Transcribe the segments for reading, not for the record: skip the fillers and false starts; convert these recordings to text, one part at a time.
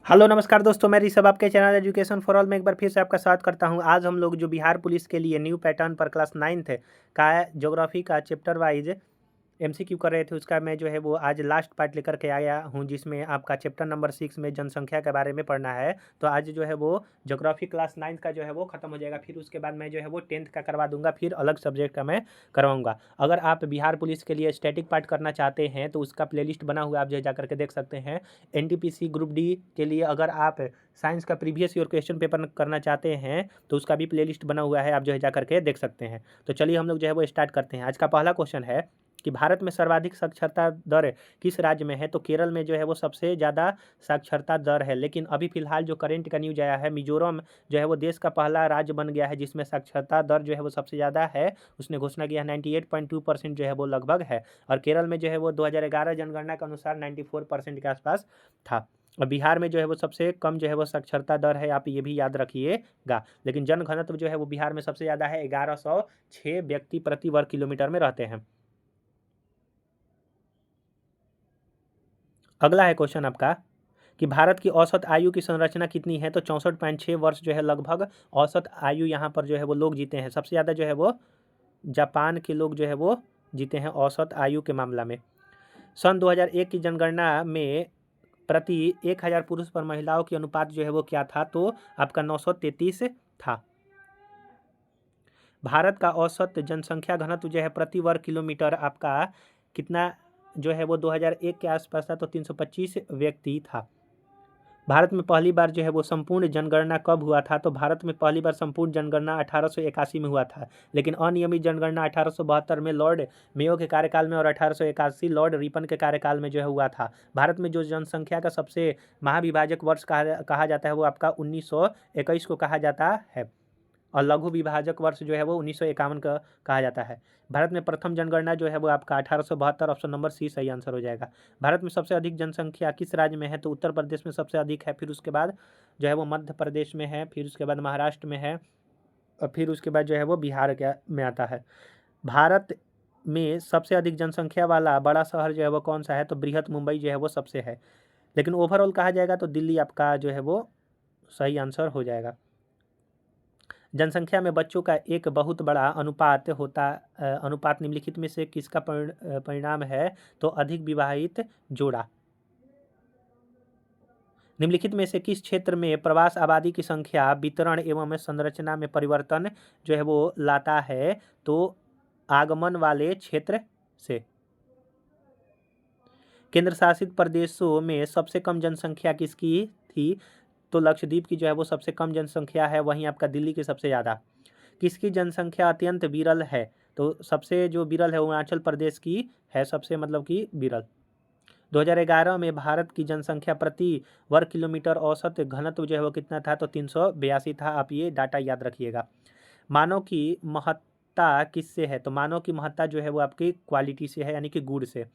Hello नमस्कार दोस्तों, मैं ऋषभ आपके चैनल एजुकेशन फॉर ऑल में एक बार फिर से आपका स्वागत करता हूं। आज हम लोग जो बिहार पुलिस के लिए न्यू पैटर्न पर क्लास 9th का ज्योग्राफी का चैप्टर वाइज एमसीक्यू कर रहे थे, उसका मैं जो है वो आज लास्ट पार्ट लेकर के आया हूं, जिसमें आपका चैप्टर नंबर 6 में जनसंख्या के बारे में पढ़ना है। तो आज जो है वो ज्योग्राफी क्लास 9th का जो है वो खत्म हो जाएगा। फिर उसके बाद मैं जो है वो 10th का करवा दूंगा, फिर अलग सब्जेक्ट का मैं करवाऊंगा। अगर आप बिहार पुलिस के लिए स्टैटिक पार्ट करना चाहते हैं तो उसका प्लेलिस्ट बना हुआ है, आप जो जा करके देख सकते हैं। एनटीपीसी ग्रुप डी के लिए अगर आप साइंस का प्रीवियस ईयर क्वेश्चन पेपर करना चाहते हैं तो उसका भी प्लेलिस्ट बना हुआ है, आप जो है जा करके देख सकते हैं। तो चलिए हम लोग जो है वो स्टार्ट करते हैं। आज का पहला क्वेश्चन है कि भारत में सर्वाधिक साक्षरता दर किस राज्य में है। तो केरल में जो है वो सबसे ज़्यादा साक्षरता दर है, लेकिन अभी फिलहाल जो करंट का न्यूज आया है, मिजोरम जो है वो देश का पहला राज्य बन गया है जिसमें साक्षरता दर जो है वो सबसे ज़्यादा है। उसने घोषणा किया 98.2% जो है वो लगभग है। और केरल में जो है वो 2011 जनगणना के अनुसार 94% के आसपास था। और बिहार में जो है वो सबसे कम जो है वो साक्षरता दर है, आप ये भी याद रखिएगा। लेकिन जनघनत्व जो है वो बिहार में सबसे ज़्यादा है, 1106 व्यक्ति प्रति वर्ग किलोमीटर में रहते हैं। अगला है क्वेश्चन आपका कि भारत की औसत आयु की संरचना कितनी है। तो 64.6 वर्ष जो है लगभग औसत आयु यहाँ पर जो है वो लोग जीते हैं। सबसे ज़्यादा जो है वो जापान के लोग जो है वो जीते हैं औसत आयु के मामला में। सन 2001 की जनगणना में प्रति 1000 पुरुष पर महिलाओं की अनुपात जो है वो क्या था। तो आपका 933 था। भारत का औसत जनसंख्या घनत्व जो है प्रति वर्ग किलोमीटर आपका कितना जो है वो 2001 के आसपास था, तो 325 व्यक्ति था। भारत में पहली बार जो है वो संपूर्ण जनगणना कब हुआ था। तो भारत में पहली बार संपूर्ण जनगणना 1881 में हुआ था, लेकिन अनियमित जनगणना 1872 में लॉर्ड मेयो के कार्यकाल में और 1881 लॉर्ड रिपन के कार्यकाल में जो है हुआ था। भारत में जो जनसंख्या का सबसे महाविभाजक वर्ष कहा जाता है वो आपका 1921 को कहा जाता है, और लघु विभाजक वर्ष जो है वो 1951 का कहा जाता है। भारत में प्रथम जनगणना जो है वो आपका 1872, ऑप्शन नंबर सी सही आंसर हो जाएगा। भारत में सबसे अधिक जनसंख्या किस राज्य में है। तो उत्तर प्रदेश में सबसे अधिक है, फिर उसके बाद जो है वो मध्य प्रदेश में है, फिर उसके बाद महाराष्ट्र में है, और फिर उसके बाद जो है वो बिहार के में आता है। भारत में सबसे अधिक जनसंख्या वाला बड़ा शहर जो है वो कौन सा है। तो बृहत मुंबई जो है वो सबसे है, लेकिन ओवरऑल कहा जाएगा तो दिल्ली आपका जो है वो सही आंसर हो जाएगा। जनसंख्या में बच्चों का एक बहुत बड़ा अनुपात होता अनुपात निम्नलिखित में से किसका परिणाम है। तो अधिक विवाहित जोड़ा। निम्नलिखित में से किस क्षेत्र में प्रवास आबादी की संख्या वितरण एवं संरचना में परिवर्तन जो है वो लाता है। तो आगमन वाले क्षेत्र से। केंद्र शासित प्रदेशों में सबसे कम जनसंख्या किसकी थी। तो लक्षद्वीप की जो है वो सबसे कम जनसंख्या है, वहीं आपका दिल्ली की सबसे ज़्यादा। किसकी जनसंख्या अत्यंत विरल है। तो सबसे जो विरल है वो अरुणाचल प्रदेश की है, सबसे मतलब कि विरल। 2011 में भारत की जनसंख्या प्रति वर्ग किलोमीटर औसत घनत्व जो है वो कितना था। तो 382 था, आप ये डाटा याद रखिएगा। मानव की महत्ता किससे है। तो मानव की महत्ता जो है वो आपकी क्वालिटी से है, यानी कि गुण से।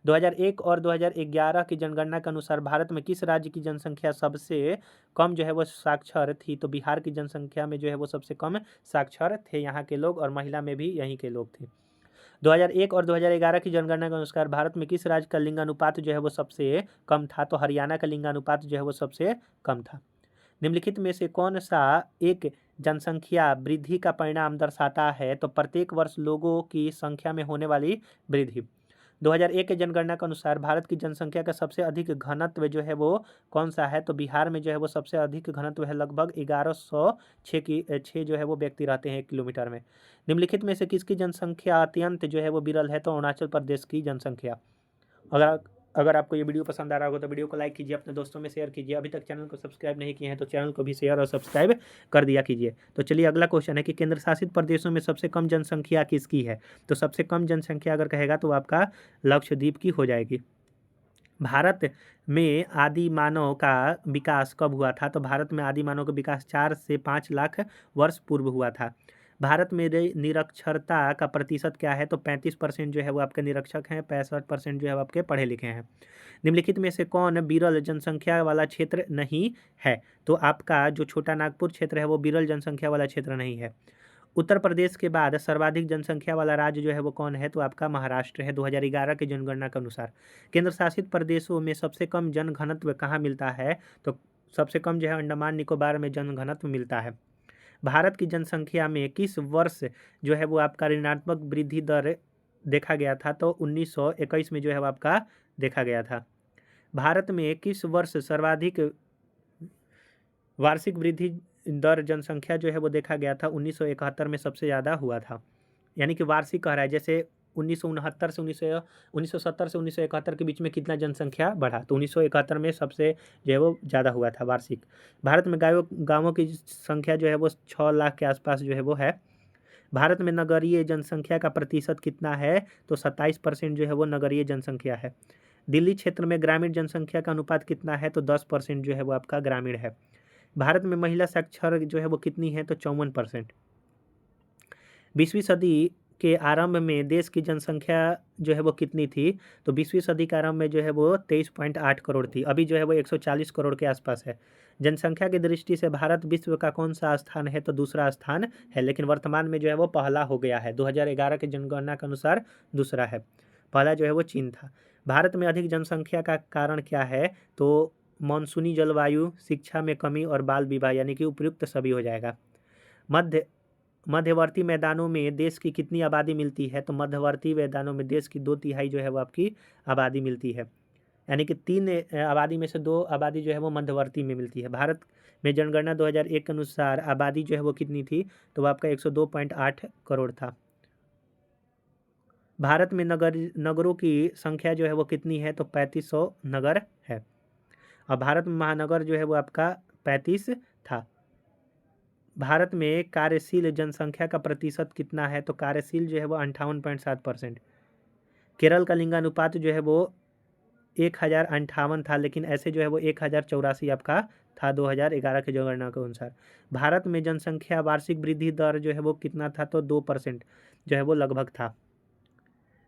2001 और 2011 की जनगणना के अनुसार भारत में किस राज्य की जनसंख्या सबसे कम जो है वो साक्षर थी। तो बिहार की जनसंख्या में जो है वो सबसे कम साक्षर थे यहाँ के लोग, और महिला में भी यहीं के लोग थे। 2001 और 2011 की जनगणना के अनुसार भारत में किस राज्य का लिंगानुपात जो है वो सबसे कम था। तो हरियाणा का लिंगानुपात जो है वो सबसे कम था। निम्नलिखित में से कौन सा एक जनसंख्या वृद्धि का परिणाम दर्शाता है। तो प्रत्येक वर्ष लोगों की संख्या में होने वाली वृद्धि। 2001 के जनगणना के अनुसार भारत की जनसंख्या का सबसे अधिक घनत्व जो है वो कौन सा है। तो बिहार में जो है वो सबसे अधिक घनत्व है, लगभग 1106 की 6 जो है वो व्यक्ति रहते हैं 1 किलोमीटर में। निम्नलिखित में से किसकी जनसंख्या अत्यंत जो है वो विरल है। तो अरुणाचल प्रदेश की जनसंख्या। अगर अगर आपको ये वीडियो पसंद आ रहा होगा तो वीडियो को लाइक कीजिए, अपने दोस्तों में शेयर कीजिए। अभी तक चैनल को सब्सक्राइब नहीं किए हैं तो चैनल को भी शेयर और सब्सक्राइब कर दिया कीजिए। तो चलिए अगला क्वेश्चन है कि केंद्र शासित प्रदेशों में सबसे कम जनसंख्या किसकी है। तो सबसे कम जनसंख्या अगर कहेगा तो आपका लक्षद्वीप की हो जाएगी। भारत में आदि मानव का विकास कब हुआ था। तो भारत में आदि मानव का विकास 4 से 5 लाख वर्ष पूर्व हुआ था। भारत में निरक्षरता का प्रतिशत क्या है। तो 35% जो है वो आपके निरक्षर हैं, 65% जो है वो आपके पढ़े लिखे हैं। निम्नलिखित में से कौन विरल जनसंख्या वाला क्षेत्र नहीं है। तो आपका जो छोटा नागपुर क्षेत्र है वो विरल जनसंख्या वाला क्षेत्र नहीं है। उत्तर प्रदेश के बाद सर्वाधिक जनसंख्या वाला राज्य जो है वो कौन है। तो आपका महाराष्ट्र है 2011 की जनगणना के अनुसार। केंद्र शासित प्रदेशों में सबसे कम जनघनत्व कहाँ मिलता है। तो सबसे कम जो है अंडमान निकोबार में जनघनत्व मिलता है। भारत की जनसंख्या में किस वर्ष जो है वो आपका ऋणात्मक वृद्धि दर देखा गया था? तो 1921 में जो है वो आपका देखा गया था। भारत में किस वर्ष सर्वाधिक वार्षिक वृद्धि दर जनसंख्या जो है वो देखा गया था? 1971 में सबसे ज़्यादा हुआ था। यानी कि वार्षिक कह रहा है, जैसे 1970 से 1971 के बीच में कितना जनसंख्या बढ़ा, तो 1971 में सबसे जो है वो ज़्यादा हुआ था वार्षिक। भारत में गाँवों की संख्या जो है वो 6 लाख के आसपास जो है वो है। भारत में नगरीय जनसंख्या का प्रतिशत कितना है? तो 27% जो है वो नगरीय जनसंख्या है। दिल्ली क्षेत्र में ग्रामीण जनसंख्या का अनुपात कितना है? तो 10% जो है वो आपका ग्रामीण है। भारत में महिला साक्षर जो है वो कितनी है? तो 54%। 20वीं सदी के आरंभ में देश की जनसंख्या जो है वो कितनी थी? तो 20वीं सदी के आरंभ में जो है वो 23.8 करोड़ थी। अभी जो है वो 140 करोड़ के आसपास है। जनसंख्या की दृष्टि से भारत विश्व का कौन सा स्थान है? तो दूसरा स्थान है, लेकिन वर्तमान में जो है वो पहला हो गया है। 2011 के जनगणना के अनुसार दूसरा है, पहला जो है वो चीन था। भारत में अधिक जनसंख्या का कारण क्या है? तो मानसूनी जलवायु, शिक्षा में कमी और बाल विवाह, यानी कि उपयुक्त सभी हो जाएगा। मध्यवर्ती मैदानों में देश की कितनी आबादी मिलती है? तो मध्यवर्ती मैदानों में देश की 2/3 जो है वो आपकी आबादी मिलती है। यानी कि 3 आबादी में से 2 आबादी जो है वो मध्यवर्ती में मिलती है। भारत में जनगणना 2001 के अनुसार आबादी जो है वो कितनी थी? तो वो आपका 102.8 करोड़ था। भारत में नगरों की संख्या जो है वो कितनी है? तो 3500 नगर है। और भारत में महानगर जो है वो आपका 35 था। भारत में कार्यशील जनसंख्या का प्रतिशत कितना है? तो कार्यशील जो है वो 58.7%। केरल का लिंगानुपात जो है वो 1058 था, लेकिन ऐसे जो है वो 1084 आपका था 2011 के जनगणना के अनुसार। भारत में जनसंख्या वार्षिक वृद्धि दर जो है वो कितना था? तो 2% जो है वो लगभग था।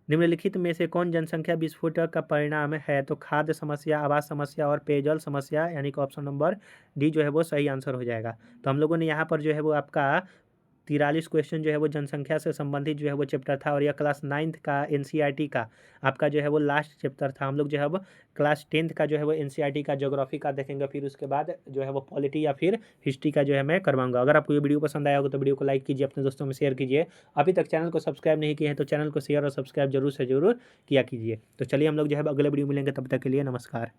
निम्नलिखित में से कौन जनसंख्या विस्फोट का परिणाम है? तो खाद्य समस्या, आवास समस्या और पेयजल समस्या, यानी कि ऑप्शन नंबर डी जो है वो सही आंसर हो जाएगा। तो हम लोगों ने यहाँ पर जो है वो आपका 43 क्वेश्चन जो है वो जनसंख्या से संबंधित जो है वो चैप्टर था, और यह क्लास 9th का एनसीईआरटी का आपका जो है वो लास्ट चैप्टर था। हम लोग जो है वो क्लास 10th का जो है वो एनसीईआरटी का ज्योग्राफी का देखेंगे, फिर उसके बाद जो है वो पॉलिटी या फिर हिस्ट्री का जो है मैं करवाऊंगा। अगर आपको ये वीडियो पसंद आया होगा तो वीडियो को लाइक कीजिए, अपने दोस्तों में शेयर कीजिए। अभी तक चैनल को सब्सक्राइब नहीं किए हैं तो चैनल को शेयर और सब्सक्राइब जरूर से जरूर किया कीजिए। तो चलिए हम लोग जो है अगले वीडियो मिलेंगे, तब तक के लिए नमस्कार।